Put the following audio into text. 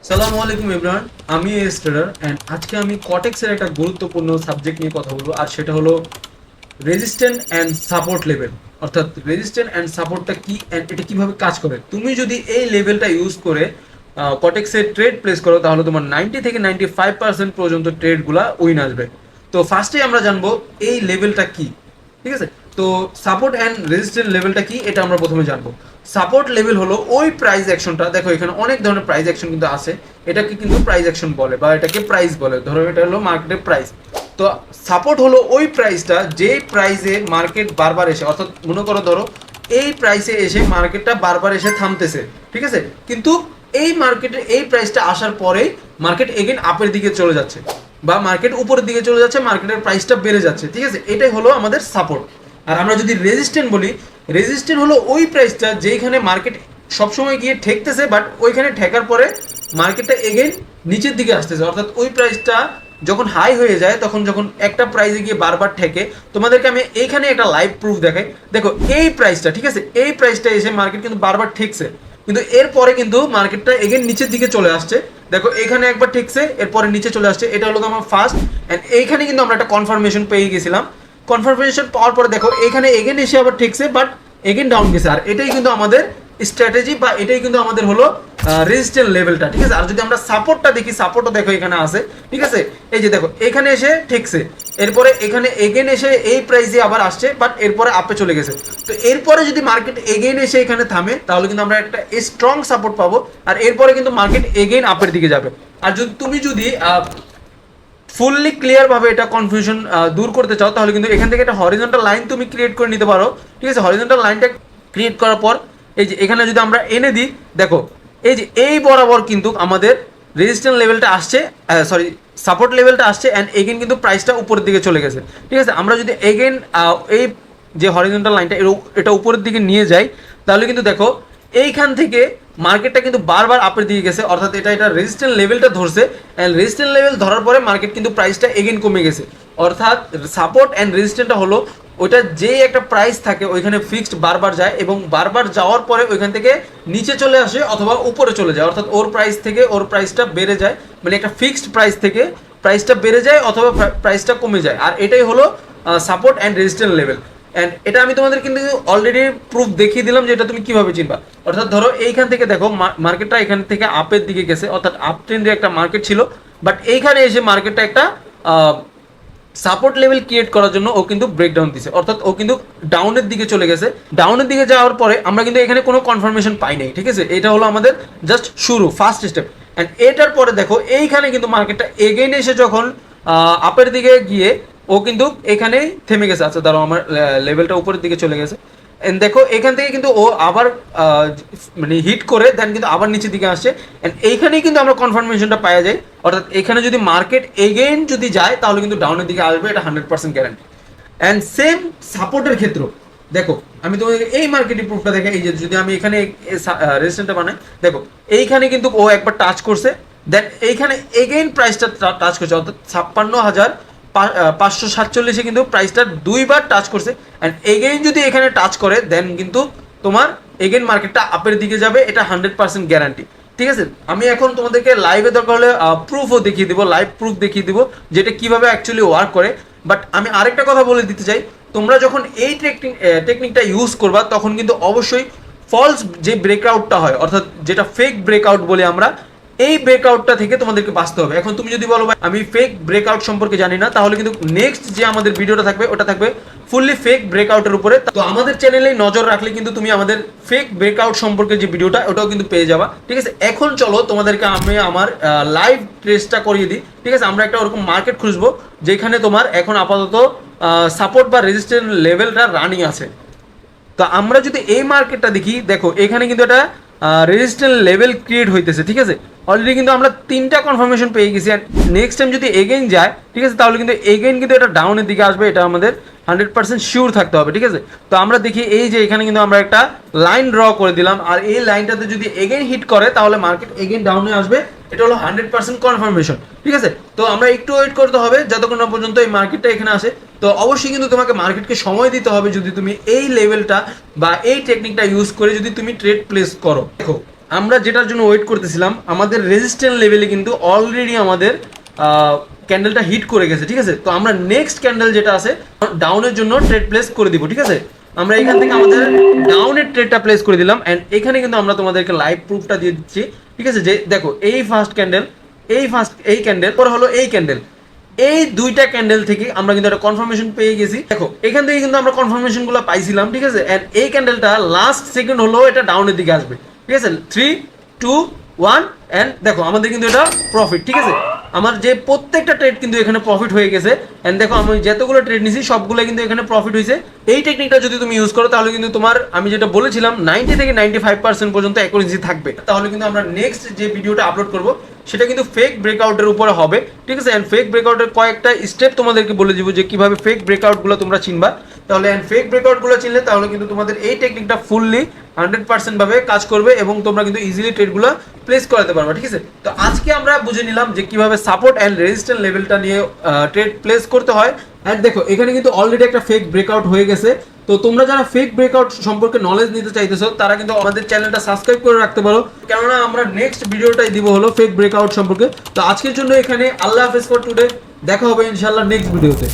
সালামু আলাইকুম এভরিওয়ান, আমি এস ট্রেডার অ্যান্ড আজকে আমি কটেক্সের একটা গুরুত্বপূর্ণ সাবজেক্ট নিয়ে কথা বলবো। আর সেটা হলো রেজিস্ট্যান্ট অ্যান্ড সাপোর্ট লেভেল। অর্থাৎ রেজিস্ট্যান্ট অ্যান্ড সাপোর্টটা কি অ্যান্ড এটা কিভাবে কাজ করে। তুমি যদি এই লেভেলটা ইউজ করে কটেক্সে ট্রেড প্লেস করো তাহলে তোমার 90 থেকে 95% পর্যন্ত ট্রেডগুলা উইন আসবে। তো ফার্স্টে আমরা জানবো এই লেভেলটা কি। ঠিক আছে, তো সাপোর্ট অ্যান্ড রেজিস্ট্যান্ট লেভেলটা কি এটা আমরা প্রথমে জানবো। সাপোর্ট লেভেল হলো ওই প্রাইস অ্যাকশনটা, দেখো এখানে অনেক ধরনের প্রাইস অ্যাকশন কিন্তু আছে, এটাকে কিন্তু প্রাইস অ্যাকশন বলে বা এটাকে প্রাইস বলে। ধরো এটা হলো মার্কেটের প্রাইস। তো সাপোর্ট হলো ওই প্রাইসটা যে প্রাইসে মার্কেট বারবার এসে, অর্থাৎ মনে করো ধরো এই প্রাইসে এসে মার্কেটটা বারবার এসে থামতেছে, ঠিক আছে, কিন্তু এই মার্কেটে এই প্রাইসটা আসার পরেই মার্কেট এগেন আপের দিকে চলে যাচ্ছে বা মার্কেট উপরের দিকে চলে যাচ্ছে, মার্কেটের প্রাইসটা বেড়ে যাচ্ছে, ঠিক আছে, এটাই হলো আমাদের সাপোর্ট। আর আমরা যদি রেজিস্ট্যান্ট বলি, রেজিস্ট্যান্ট হলো ওই প্রাইসটা যেখানে মার্কেট সবসময় গিয়ে ঠেকতেছে, বাট ওইখানে ঠেকার পরে মার্কেটটা এগেন নিচের দিকে আসতেছে। অর্থাৎ ওই প্রাইসটা যখন হাই হয়ে যায়, তখন যখন একটা প্রাইসে গিয়ে বারবার ঠেকে, তোমাদেরকে আমি এইখানে একটা লাইভ প্রুফ দেখাই। দেখো এই প্রাইসটা, ঠিক আছে, এই প্রাইসটা এসে মার্কেট কিন্তু বারবার ঠেকছে, কিন্তু এরপরে কিন্তু মার্কেটটা এগেন নিচের দিকে চলে আসছে। দেখো এখানে একবার ঠেকছে, এরপরে নিচে চলে আসছে, এটা হলো আমার ফার্স্ট। অ্যান্ড এইখানে কিন্তু আমরা একটা কনফার্মেশন পেয়ে গেছিলাম। কনফার্মেশন পাওয়ার পরে দেখো এখানে এগেন এসে আবার ঠেকছে, বাট এগেন ডাউন গেছে। আর এটাই কিন্তু আমাদের স্ট্র্যাটেজি বা এটাই কিন্তু আমাদের হলো রেজিস্ট্যান্ট লেভেলটা, ঠিক আছে। আর যদি আমরা সাপোর্টটা দেখি, সাপোর্টও দেখো এখানে আছে, ঠিক আছে, এই যে দেখো এখানে এসে ঠেকছে, এরপরে এখানে এগেন এসে এই প্রাইসে আবার আসছে, বাট এরপরে আপে চলে গেছে। তো এরপরে যদি মার্কেট এগেন এসে এখানে থামে তাহলে কিন্তু আমরা একটা স্ট্রং সাপোর্ট পাবো, আর এরপরে কিন্তু মার্কেট এগেন আপের দিকে যাবে। আর যদি তুমি ফুললি ক্লিয়ার ভাবে এটা কনফিউশন দূর করতে চাও তাহলে কিন্তু এখান থেকে একটা হরিজন্টাল লাইন তুমি ক্রিয়েট করে নিতে পারো, ঠিক আছে। হরিজন্টাল লাইনটা ক্রিয়েট করার পর এই যে এখানে যদি আমরা এনে দিই, দেখো এই যে এই বরাবর কিন্তু আমাদের রেজিস্ট্যান্স লেভেলটা আসছে, সরি সাপোর্ট লেভেলটা আসছে, অ্যান্ড এগেন কিন্তু প্রাইসটা উপরের দিকে চলে গেছে, ঠিক আছে। আমরা যদি এগেন এই যে হরিজন্টাল লাইনটা এটা উপরের দিকে নিয়ে যাই তাহলে কিন্তু দেখো এইখান থেকে মার্কেটটা কিন্তু বারবার আপের দিকে গেছে, অর্থাৎ এটা রেজিস্ট্যান্স লেভেলটা ধরছে, অ্যান্ড রেজিস্ট্যান্স লেভেল ধরার পরে মার্কেট কিন্তু প্রাইসটা এগেন কমে গেছে। অর্থাৎ সাপোর্ট অ্যান্ড রেজিস্ট্যান্সটা হলো ওইটা যে একটা প্রাইস থাকে ওইখানে ফিক্সড বারবার যায়, এবং বারবার যাওয়ার পরে ওইখান থেকে নিচে চলে আসে অথবা উপরে চলে যায়, অর্থাৎ ওর প্রাইস থেকে ওর প্রাইসটা বেড়ে যায়, মানে একটা ফিক্সড প্রাইস থেকে প্রাইসটা বেড়ে যায় অথবা প্রাইসটা কমে যায়। আর এটাই হলো support and resistance level. And এটা আমি তোমাদের কিন্তু অলরেডি প্রুফ দেখিয়ে দিলাম যে এটা তুমি কিভাবে চিনবা। অর্থাৎ ধরো এইখান থেকে দেখো মার্কেটটা এখান থেকে আপের দিকে গেছে, অর্থাৎ আপ ট্রেন্ডে একটা মার্কেট ছিল, বাট এইখানে এসে মার্কেটটা একটা সাপোর্ট লেভেল ক্রিয়েট করার জন্য ও কিন্তু ব্রেকডাউন দিছে, অর্থাৎ ও কিন্তু ডাউনের দিকে চলে গেছে। ডাউনের দিকে যাওয়ার পরে আমরা কিন্তু এখানে কোনো কনফার্মেশন পাই নাই, ঠিক আছে, এটা হলো আমাদের জাস্ট শুরু, ফার্স্ট স্টেপ। অ্যান্ড এটার পরে দেখো এইখানে কিন্তু মার্কেটটা এগেইন এসে যখন আপের দিকে গিয়ে ও কিন্তু এখানেই থেমে গেছে। আচ্ছা ধরো আমার লেভেলটা উপরের দিকে চলে গেছে, এন্ড দেখো এখান থেকে কিন্তু ও আবার মানে হিট করে দেন কিন্তু আবার নিচের দিকে আসছে, এন্ড এইখানেই কিন্তু আমরা কনফার্মেশনটা পাওয়া যায়। অর্থাৎ এখানে যদি মার্কেট এগেইন যদি যায় তাহলে কিন্তু ডাউনের দিকে আসবে, এটা 100% গ্যারান্টি। অ্যান্ড সেম সাপোর্টের ক্ষেত্র, দেখো আমি তোমাদের এই মার্কেটিং প্রুফটা দেখে, এই যে যদি আমি এখানে রেজিস্ট্যান্সটা বানাই, দেখো এইখানে কিন্তু ও একবার টাচ করছে, দেন এইখানে এগেইন প্রাইসটা টাচ করছে, অর্থাৎ 56,547-এ কিন্তু প্রাইসটা দুইবার টাচ করছে, অ্যান্ড এগেইন যদি এখানে টাচ করে দেন কিন্তু তোমার এগেইন মার্কেটটা আপের দিকে যাবে, এটা 100% গ্যারান্টি, ঠিক আছে। আমি এখন তোমাদেরকে লাইভে দরকার হলে প্রুফও দেখিয়ে দিব, লাইভ প্রুফ দেখিয়ে দিব যেটা কিভাবে অ্যাকচুয়ালি ওয়ার্ক করে। বাট আমি আরেকটা কথা বলে দিতে চাই, তোমরা যখন এই টেকনিকটা ইউজ করবা তখন কিন্তু অবশ্যই ফলস যে ব্রেকআউটটা হয়, অর্থাৎ যেটা ফেক ব্রেকআউট বলি আমরা, এই ব্রেকআউটটা থেকে তোমাদেরকে বাঁচতে হবে। এখন তুমি যদি বলো ভাই আমি ফেক ব্রেকআউট সম্পর্কে জানি না, তাহলে কিন্তু নেক্সট যে আমাদের ভিডিওটা থাকবে ওটা থাকবে ফুললি ফেক ব্রেকআউটের উপরে। তো আমাদের চ্যানেলে নজর রাখলে কিন্তু তুমি আমাদের ফেক ব্রেকআউট সম্পর্কে যে ভিডিওটা ওটাও কিন্তু পেয়ে যাবা, ঠিক আছে। এখন চলো তোমাদেরকে আমি আমার লাইভ টেস্টটা করিয়ে দিই, ঠিক আছে। আমরা একটা ওরকম মার্কেট খুঁজবো যেখানে তোমার এখন আপাতত সাপোর্ট বা রেজিস্ট্যান্স লেভেলটা রানিং আছে। তো আমরা যদি এই মার্কেটটা দেখি, দেখো এখানে কিন্তু একটা রেজিস্ট্যান্স লেভেল ক্রিয়েট হইতেছে, ঠিক আছে। অলরেডি কিন্তু আমরা 3টা কনফার্মেশন পেয়ে গেছি, অ্যান্ড নেক্সট টাইম যদি এগেইন যায়, ঠিক আছে, তাহলে কিন্তু এগেইন কিন্তু এটা ডাউনের দিকে আসবে, এটা আমাদের 100% শিওর থাকতে হবে, ঠিক আছে। তো আমরা দেখি এই যে এখানে কিন্তু আমরা একটা লাইন ড্র করে দিলাম, আর এই লাইনটাতে যদি এগেইন হিট করে তাহলে মার্কেট এগেইন ডাউনে আসবে, এটা হলো 100% কনফার্মেশন, ঠিক আছে। তো আমরা একটু ওয়েট করতে হবে যতক্ষণ না পর্যন্ত এই মার্কেটটা এখানে আসে। তো অবশ্যই কিন্তু তোমাকে মার্কেটকে সময় দিতে হবে যদি তুমি এই লেভেলটা বা এই টেকনিকটা ইউজ করে যদি তুমি ট্রেড প্লেস করো। দেখো আমরা যেটার জন্য ওয়েট করতেছিলাম আমাদের রেজিস্ট্যান্ট লেভেলে কিন্তু অলরেডি আমাদের ক্যান্ডেলটা হিট করে গেছে, ঠিক আছে। তো আমরা নেক্সট ক্যান্ডেল যেটা আছে ডাউনের জন্য ট্রেড প্লেস করে দিব, ঠিক আছে। আমরা এখান থেকে আমাদের ডাউনের ট্রেডটা প্লেস করে দিলাম অ্যান্ড এখানে কিন্তু আমরা তোমাদেরকে লাইভ প্রুফটা দিয়ে দিচ্ছি, ঠিক আছে। যে দেখো এই ফার্স্ট ক্যান্ডেল, এই ক্যান্ডেল পর হলো এই ক্যান্ডেল, এই দুইটা ক্যান্ডেল থেকে আমরা কিন্তু একটা কনফার্মেশন পেয়ে গেছি। দেখো এখান থেকে কিন্তু আমরা কনফার্মেশন গুলো পাইছিলাম, ঠিক আছে। এন্ড এই ক্যান্ডেলটা লাস্ট সেকেন্ড হলো এটা ডাউনের দিকে আসবে, ঠিক আছে। 3 2 1 এন্ড দেখো আমাদের কিন্তু এটা প্রফিট, ঠিক আছে। আমার যে প্রত্যেকটা ট্রেড কিন্তু এখানে প্রফিট হয়ে গেছে এন্ড দেখো আমি যতগুলো ট্রেড নিছি সবগুলো কিন্তু এখানে প্রফিট হয়েছে। এই টেকনিকটা যদি তুমি ইউজ করো তাহলে কিন্তু তোমার আমি যেটা বলেছিলাম 90 থেকে 95% পর্যন্ত অ্যাকুরেসি থাকবে। তাহলে কিন্তু আমরা নেক্সট যে ভিডিওটা আপলোড করব সেটা কিন্তু ফেক ব্রেকআউটের উপরে হবে, ঠিক আছে। এন্ড ফেক ব্রেকআউটের কয়েকটা স্টেপ তোমাদেরকে বলে দিব যে কিভাবে ফেক ব্রেকআউটগুলো তোমরা চিনবা। তাহলে এন্ড ফেক ব্রেকআউটগুলো চিনলে তাহলে কিন্তু তোমাদের এই টেকনিকটা ফুললি 100% ভাবে কাজ করবে এবং তোমরা কিন্তু ইজিলি ট্রেডগুলো প্লেস করাতে পারবে, ঠিক আছে। তো আজকে আমরা বুঝে নিলাম যে কিভাবে সাপোর্ট এন্ড রেজিস্ট্যান্স লেভেলটা নিয়ে ট্রেড প্লেস করতে হয়। এন্ড দেখো এখানে কিন্তু অলরেডি একটা ফেক ব্রেকআউট হয়ে গেছে। তো তোমরা যারা ফেক ব্রেকআউট সম্পর্কে নলেজ নিতে চাইতেছো তারা কিন্তু আমাদের চ্যানেলটা সাবস্ক্রাইব করে রাখতে পারো, কেননা আমরা নেক্সট ভিডিওটাই দিব হলো ফেক ব্রেকআউট সম্পর্কে। তো আজকের জন্য এখানে আল্লাহ হাফেজ ফর টুডে, দেখা হবে ইনশাআল্লাহ নেক্সট ভিডিওতে।